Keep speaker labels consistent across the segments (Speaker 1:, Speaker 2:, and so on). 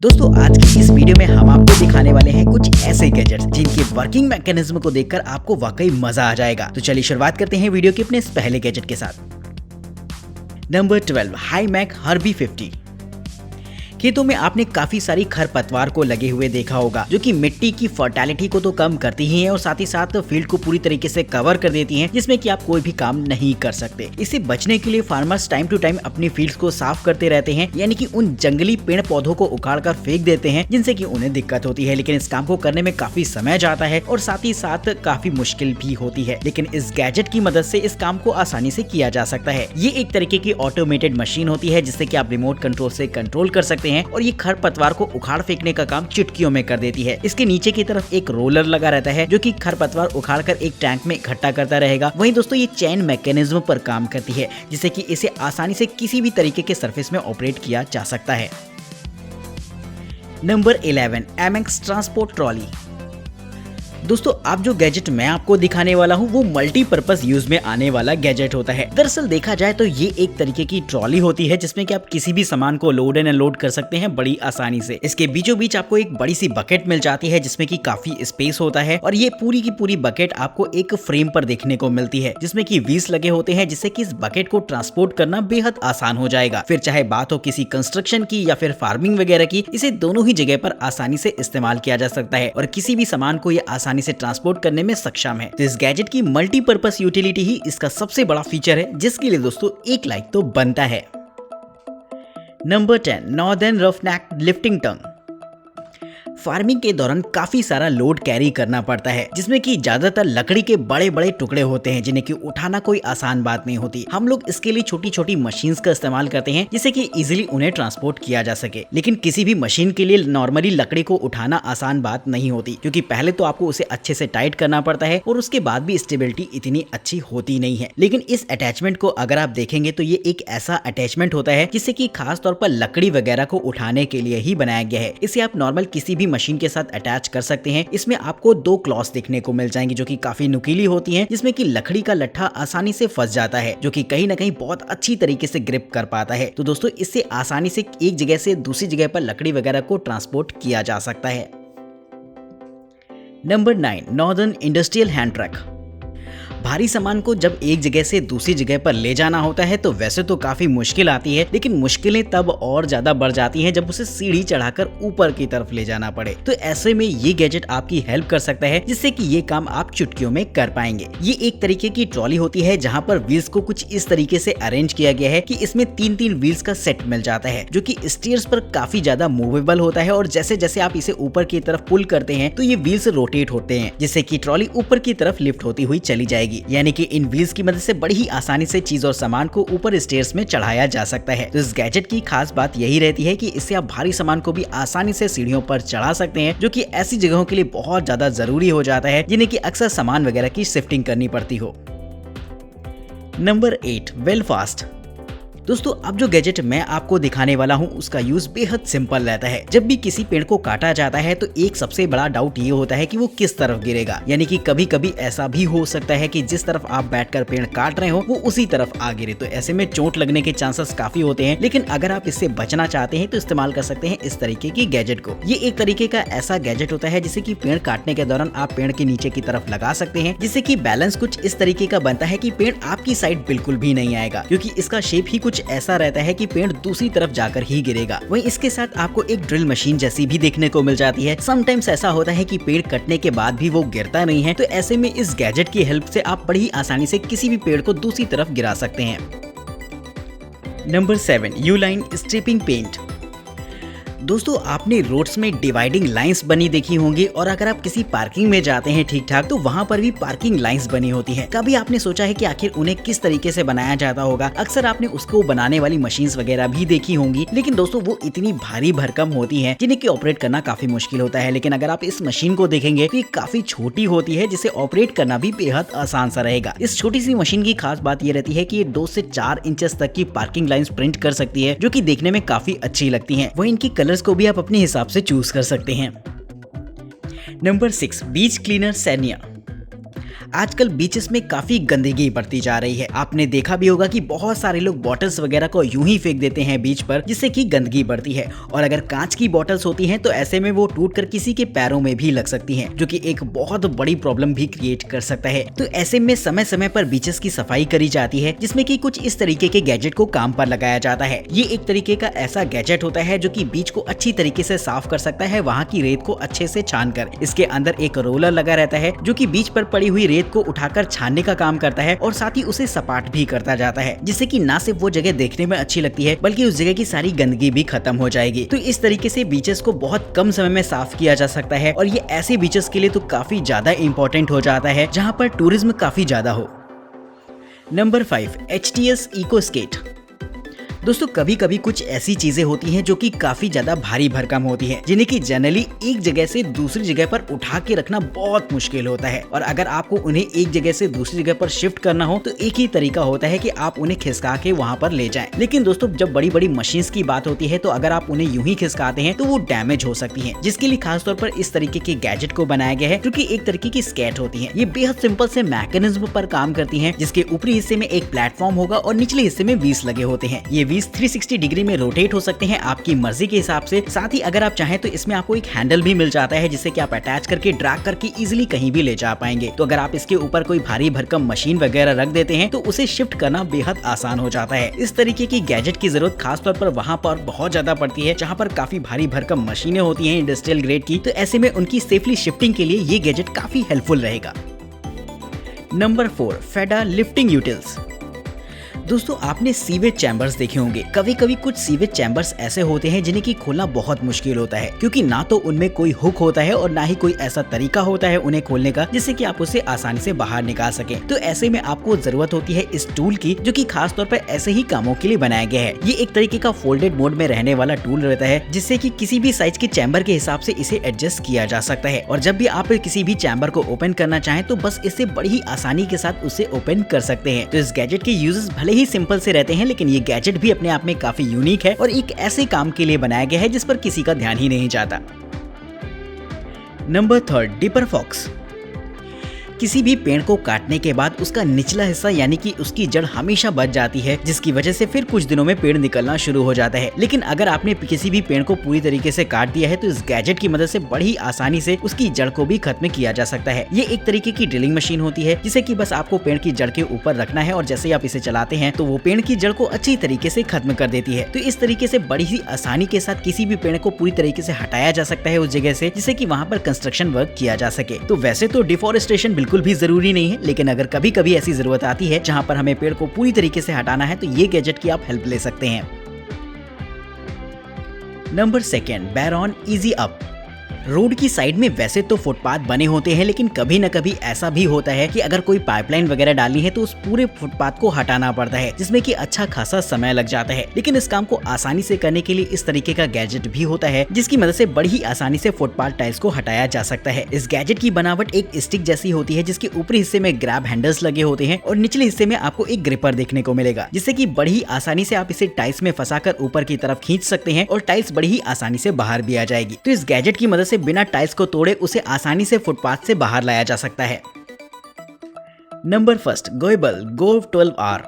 Speaker 1: दोस्तों आज की इस वीडियो में हम आपको दिखाने वाले हैं कुछ ऐसे गैजेट्स जिनके वर्किंग मैकेनिज्म को देखकर आपको वाकई मजा आ जाएगा। तो चलिए शुरुआत करते हैं वीडियो के अपने इस पहले गैजेट के साथ। नंबर 12 हाईमैक हर्बी 50। खेतों में आपने काफी सारी खरपतवार को लगे हुए देखा होगा, जो कि मिट्टी की फर्टिलिटी को तो कम करती ही है और साथ ही साथ फील्ड को पूरी तरीके से कवर कर देती हैं, जिसमें कि आप कोई भी काम नहीं कर सकते। इससे बचने के लिए फार्मर्स टाइम टू टाइम अपनी फील्ड्स को साफ करते रहते हैं, यानी कि उन जंगली पेड़ पौधों को उखाड़ कर फेंक देते हैं, जिनसे कि उन्हें दिक्कत होती है। लेकिन इस काम को करने में काफी समय जाता है और साथ ही साथ काफी मुश्किल भी होती है। लेकिन इस गैजेट की मदद से इस काम को आसानी से किया जा सकता है। ये एक तरीके की ऑटोमेटेड मशीन होती है, जिससे कि आप रिमोट कंट्रोल से कंट्रोल कर सकते हैं और ये खरपतवार को उखाड़ फेंकने का काम चुटकियों में कर देती है। इसके नीचे की तरफ एक रोलर लगा रहता है, जो कि खरपतवार उखाड़ कर एक टैंक में इकट्ठा करता रहेगा। वहीं दोस्तों ये चेन मैकेनिज्म पर काम करती है, जिससे कि इसे आसानी से किसी भी तरीके के सरफेस में ऑपरेट किया जा सकता है। Number 11 MX transport trolley. दोस्तों आप जो गैजेट मैं आपको दिखाने वाला हूँ वो मल्टीपर्पज यूज में आने वाला गैजेट होता है। दरअसल देखा जाए तो ये एक तरीके की ट्रॉली होती है, जिसमें कि आप किसी भी सामान को लोड एंड अनलोड कर सकते हैं बड़ी आसानी से। इसके बीचों बीच आपको एक बड़ी सी बकेट मिल जाती है, जिसमें कि काफी स्पेस होता है और ये पूरी की पूरी बकेट आपको एक फ्रेम पर देखने को मिलती है, जिसमें कि व्हील्स लगे होते हैं, जिससे कि इस बकेट को ट्रांसपोर्ट करना बेहद आसान हो जाएगा। फिर चाहे बात हो किसी कंस्ट्रक्शन की या फिर फार्मिंग वगैरह की, इसे दोनों ही जगह पर आसानी से इस्तेमाल किया जा सकता है और किसी भी सामान को ये आसानी से ट्रांसपोर्ट करने में सक्षम है। तो इस गैजेट की मल्टीपर्पज यूटिलिटी ही इसका सबसे बड़ा फीचर है, जिसके लिए दोस्तों एक लाइक तो बनता है। नंबर 10 नॉर्दर्न रफनेक लिफ्टिंग टंग। फार्मिंग के दौरान काफी सारा लोड कैरी करना पड़ता है, जिसमें कि ज्यादातर लकड़ी के बड़े बड़े टुकड़े होते हैं, जिन्हें कि उठाना कोई आसान बात नहीं होती। हम लोग इसके लिए छोटी छोटी मशीन्स का इस्तेमाल करते हैं, जिससे कि इजीली उन्हें ट्रांसपोर्ट किया जा सके। लेकिन किसी भी मशीन के लिए नॉर्मली लकड़ी को उठाना आसान बात नहीं होती, क्योंकि पहले तो आपको उसे अच्छे से टाइट करना पड़ता है और उसके बाद भी स्टेबिलिटी इतनी अच्छी होती नहीं है। लेकिन इस अटैचमेंट को अगर आप देखेंगे तो ये एक ऐसा अटैचमेंट होता है, जिससे कि खास तौर पर लकड़ी वगैरह को उठाने के लिए ही बनाया गया है। इसे आप नॉर्मल किसी भी मशीन के साथ अटैच कर सकते हैं। इसमें आपको 2 क्लॉस देखने को मिल जाएंगी, जो कि काफी नुकीली होती हैं, जिसमें कि लकड़ी का लट्ठा आसानी से फंस जाता है, जो कि कहीं ना कहीं बहुत अच्छी तरीके से ग्रिप कर पाता है। तो दोस्तों इससे आसानी से एक जगह से दूसरी जगह पर लकड़ी वगैरह को ट्रांसपोर्ट किया जा सकता है। Number 9 northern industrial hand truck. भारी सामान को जब एक जगह से दूसरी जगह पर ले जाना होता है तो वैसे तो काफी मुश्किल आती है, लेकिन मुश्किलें तब और ज्यादा बढ़ जाती हैं जब उसे सीढ़ी चढ़ाकर ऊपर की तरफ ले जाना पड़े। तो ऐसे में ये गैजेट आपकी हेल्प कर सकता है, जिससे कि ये काम आप चुटकियों में कर पाएंगे। ये एक तरीके की ट्रॉली होती है, जहाँ पर व्हील्स को कुछ इस तरीके से अरेंज किया गया है कि इसमें 3-3 व्हील्स का सेट मिल जाता है, जो कि स्टीयर्स पर काफी ज्यादा मूवेबल होता है और जैसे जैसे आप इसे ऊपर की तरफ पुल करते हैं तो ये व्हील्स रोटेट होते हैं, जिससे कि ट्रॉली ऊपर की तरफ लिफ्ट होती हुई चली जाएगी। यानी कि इन व्हील्स की मदद से बड़ी ही आसानी से चीज और सामान को ऊपर स्टेयर्स में चढ़ाया जा सकता है। तो इस गैजेट की खास बात यही रहती है कि इससे आप भारी सामान को भी आसानी से सीढ़ियों पर चढ़ा सकते हैं, जो कि ऐसी जगहों के लिए बहुत ज्यादा जरूरी हो जाता है, जिन्हें कि अक्सर सामान वगैरह की शिफ्टिंग करनी पड़ती हो। नंबर 8 वेलफास्ट। दोस्तों अब जो गैजेट मैं आपको दिखाने वाला हूँ उसका यूज बेहद सिंपल रहता है। जब भी किसी पेड़ को काटा जाता है तो एक सबसे बड़ा डाउट ये होता है कि वो किस तरफ गिरेगा। यानी कि कभी कभी ऐसा भी हो सकता है कि जिस तरफ आप बैठकर पेड़ काट रहे हो वो उसी तरफ आ गिरे, तो ऐसे में चोट लगने के चांसेस काफी होते हैं। लेकिन अगर आप इससे बचना चाहते हैं तो इस्तेमाल कर सकते हैं इस तरीके की गैजेट को। ये एक तरीके का ऐसा गैजेट होता है जिसे कि पेड़ काटने के दौरान आप पेड़ के नीचे की तरफ लगा सकते हैं, जिससे कि बैलेंस कुछ इस तरीके का बनता है कि पेड़ आपकी साइड बिल्कुल भी नहीं आएगा, क्योंकि इसका शेप ही कुछ ऐसा रहता है कि पेड़ दूसरी तरफ जाकर ही गिरेगा। वहीं इसके साथ आपको एक ड्रिल मशीन जैसी भी देखने को मिल जाती है। समटाइम्स ऐसा होता है कि पेड़ कटने के बाद भी वो गिरता नहीं है, तो ऐसे में इस गैजेट की हेल्प से आप बड़ी आसानी से किसी भी पेड़ को दूसरी तरफ गिरा सकते हैं। Number 7 Uline striping paint. दोस्तों आपने रोड्स में डिवाइडिंग लाइंस बनी देखी होंगी, और अगर आप किसी पार्किंग में जाते हैं ठीक ठाक तो वहाँ पर भी पार्किंग लाइंस बनी होती हैं। कभी आपने सोचा है कि आखिर उन्हें किस तरीके से बनाया जाता होगा? अक्सर आपने उसको बनाने वाली मशीन्स वगैरह भी देखी होंगी, लेकिन दोस्तों वो इतनी भारी भरकम होती हैं जिन्हें की ऑपरेट करना काफी मुश्किल होता है। लेकिन अगर आप इस मशीन को देखेंगे तो ये काफी छोटी होती है, जिसे ऑपरेट करना भी बेहद आसान सा रहेगा। इस छोटी सी मशीन की खास बात ये रहती है कि ये 2 से 4 इंचेस तक की पार्किंग लाइंस प्रिंट कर सकती है, जो कि देखने में काफी अच्छी लगती हैं। वहीं इनकी कलर्स को भी आप अपने हिसाब से चूज कर सकते हैं। नंबर 6 बीच क्लीनर सैनिया। आजकल बीचेस में काफी गंदगी बढ़ती जा रही है। आपने देखा भी होगा कि बहुत सारे लोग बॉटल्स वगैरह को यूं ही फेंक देते हैं बीच पर, जिससे कि गंदगी बढ़ती है। और अगर कांच की बॉटल्स होती हैं तो ऐसे में वो टूटकर किसी के पैरों में भी लग सकती हैं, जो कि एक बहुत बड़ी प्रॉब्लम भी क्रिएट कर सकता है। तो ऐसे में समय समय पर बीचेस की सफाई करी जाती है, जिसमें कि कुछ इस तरीके के गैजेट को काम पर लगाया जाता है। ये एक तरीके का ऐसा गैजेट होता है जो कि बीच को अच्छी तरीके से साफ कर सकता है, वहाँ की रेत को अच्छे से छानकर। इसके अंदर एक रोलर लगा रहता है जो कि बीच पर पड़ी हुई रेत को उठाकर छानने का काम करता है और साथ ही उसे सपाट भी करता जाता है, जिससे कि ना सिर्फ वो जगह देखने में अच्छी लगती है बल्कि उस जगह की सारी गंदगी भी खत्म हो जाएगी। तो इस तरीके से बीचेस को बहुत कम समय में साफ किया जा सकता है और ये ऐसे बीचेस के लिए तो काफी ज्यादा इंपॉर्टेंट हो जाता है जहाँ पर टूरिज्म काफी ज्यादा हो। नंबर 5, HTS इको स्केट। दोस्तों कभी कभी कुछ ऐसी चीजें होती हैं जो कि काफी ज्यादा भारी भरकम होती है, जिन्हें कि जनरली एक जगह से दूसरी जगह पर उठा के रखना बहुत मुश्किल होता है। और अगर आपको उन्हें एक जगह से दूसरी जगह पर शिफ्ट करना हो तो एक ही तरीका होता है कि आप उन्हें खिसका के वहां पर ले जाएं। लेकिन दोस्तों जब बड़ी बड़ी मशीन्स की बात होती है तो अगर आप उन्हें यूं ही खिसकाते हैं तो वो डैमेज हो सकती है, जिसके लिए खासतौर पर इस तरीके के गैजेट को बनाया गया है, जो कि एक तरीके की स्केट होती है। ये बेहद सिंपल से मैकेनिज्म पर काम करती है, जिसके ऊपरी हिस्से में एक प्लेटफॉर्म होगा और निचले हिस्से में व्हील्स लगे होते हैं। ये व्हील्स 360 डिग्री में रोटेट हो सकते हैं आपकी मर्जी के हिसाब से। साथ ही अगर आप चाहें तो इसमें आपको एक हैंडल भी मिल जाता है, जिससे कि आप अटैच करके ड्रैग करके इजीली कहीं भी ले जा पाएंगे। तो अगर आप इसके ऊपर कोई भारी भरकम मशीन वगैरह रख देते हैं तो उसे शिफ्ट करना बेहद आसान हो जाता है। इस तरीके की गैजेट की जरूरत खासतौर पर वहाँ पर बहुत ज्यादा पड़ती है जहाँ पर काफी भारी भरकम मशीनें होती हैं इंडस्ट्रियल ग्रेड की। तो ऐसे में उनकी सेफली शिफ्टिंग के लिए ये गैजेट काफी हेल्पफुल रहेगा। नंबर 4, फेडा लिफ्टिंग यूटिल्स। दोस्तों आपने सीवेज चैम्बर्स देखे होंगे। कभी कभी कुछ सीवेज चैम्बर्स ऐसे होते हैं जिन्हें की खोलना बहुत मुश्किल होता है, क्योंकि ना तो उनमें कोई हुक होता है और ना ही कोई ऐसा तरीका होता है उन्हें खोलने का जिससे कि आप उसे आसानी से बाहर निकाल सके। तो ऐसे में आपको जरूरत होती है इस टूल की, जो कि खास तौर पर ऐसे ही कामों के लिए बनाया गया है। ये एक तरीके का फोल्डेड मोड में रहने वाला टूल रहता है, जिससे कि किसी भी साइज के चैम्बर के हिसाब से इसे एडजस्ट किया जा सकता है। और जब भी आप किसी भी चैम्बर को ओपन करना चाहें तो बस इसे बड़ी ही आसानी के साथ उसे ओपन कर सकते हैं। तो इस गैजेट के यूजेस भले ही सिंपल से रहते हैं, लेकिन ये गैजेट भी अपने आप में काफी यूनिक है और एक ऐसे काम के लिए बनाया गया है जिस पर किसी का ध्यान ही नहीं जाता। Number 3, dipper fox. किसी भी पेड़ को काटने के बाद उसका निचला हिस्सा यानी कि उसकी जड़ हमेशा बच जाती है, जिसकी वजह से फिर कुछ दिनों में पेड़ निकलना शुरू हो जाता है। लेकिन अगर आपने किसी भी पेड़ को पूरी तरीके से काट दिया है तो इस गैजेट की मदद से बड़ी आसानी से उसकी जड़ को भी खत्म किया जा सकता है। ये एक तरीके की ड्रिलिंग मशीन होती है, जिसे कि बस आपको पेड़ की जड़ के ऊपर रखना है और जैसे ही आप इसे चलाते हैं तो वो पेड़ की जड़ को अच्छी तरीके से खत्म कर देती है। तो इस तरीके से बड़ी ही आसानी के साथ किसी भी पेड़ को पूरी तरीके से हटाया जा सकता है उस जगह से, जिससे कि वहाँ पर कंस्ट्रक्शन वर्क किया जा सके। तो वैसे तो डिफॉरेस्टेशन बिल्कुल भी जरूरी नहीं है, लेकिन अगर कभी कभी ऐसी जरूरत आती है जहां पर हमें पेड़ को पूरी तरीके से हटाना है तो ये गैजेट की आप हेल्प ले सकते हैं। Number 2, baron easy up. Road की साइड में वैसे तो फुटपाथ बने होते हैं, लेकिन कभी न कभी ऐसा भी होता है कि अगर कोई पाइपलाइन वगैरह डालनी है तो उस पूरे फुटपाथ को हटाना पड़ता है, जिसमें कि अच्छा खासा समय लग जाता है। लेकिन इस काम को आसानी से करने के लिए इस तरीके का गैजेट भी होता है, जिसकी मदद से बड़ी ही आसानी से फुटपाथ टाइल्स को हटाया जा सकता है। इस गैजेट की बनावट एक स्टिक जैसी होती है, जिसके ऊपरी हिस्से में ग्रैब हैंडल्स लगे होते हैं और निचले हिस्से में आपको एक ग्रिपर देखने को मिलेगा, जिससे कि बड़ी ही आसानी से आप इसे टाइल्स में फंसाकर ऊपर की तरफ खींच सकते हैं और टाइल्स बड़ी ही आसानी से बाहर भी आ जाएगी। तो इस गैजेट की मदद से बिना टाइल्स को तोड़े उसे आसानी से फुटपाथ से बाहर लाया जा सकता है। नंबर 1, गोएबल गो 12R।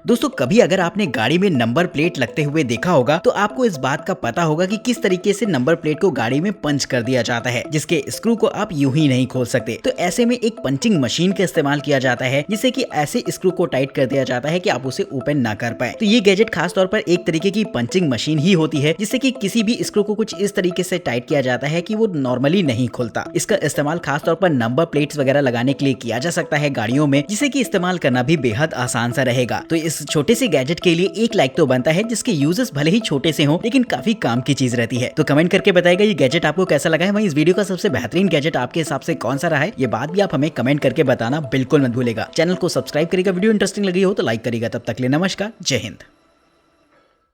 Speaker 1: दोस्तों कभी अगर आपने गाड़ी में नंबर प्लेट लगते हुए देखा होगा तो आपको इस बात का पता होगा कि किस तरीके से नंबर प्लेट को गाड़ी में पंच कर दिया जाता है, जिसके स्क्रू को आप यूं ही नहीं खोल सकते। तो ऐसे में एक पंचिंग मशीन का इस्तेमाल किया जाता है, जिससे कि ऐसे स्क्रू को टाइट कर दिया जाता है कि आप उसे ओपन ना कर पाए। तो ये गैजेट खास तौर पर एक तरीके की पंचिंग मशीन ही होती है, जिससे कि किसी भी स्क्रू को कुछ इस तरीके से टाइट किया जाता है कि वो नॉर्मली नहीं खुलता। इसका इस्तेमाल खास तौर पर नंबर प्लेट्स वगैरह लगाने के लिए किया जा सकता है गाड़ियों में, जिसे कि इस्तेमाल करना भी बेहद आसान सा रहेगा। तो इस छोटे से गैजेट के लिए एक लाइक तो बनता है, जिसके यूजेस भले ही छोटे से हों लेकिन काफी काम की चीज रहती है। तो कमेंट करके बताइएगा ये गैजेट आपको कैसा लगा है, वहीं इस वीडियो का सबसे बेहतरीन गैजेट आपके हिसाब से कौन सा रहा है, ये बात भी आप हमें कमेंट करके बताना बिल्कुल मत भूलेगा। चैनल को सब्सक्राइब करेगा, वीडियो इंटरेस्टिंग लगी हो तो लाइक करेगा। तब तक के लिए नमस्कार, जय हिंद।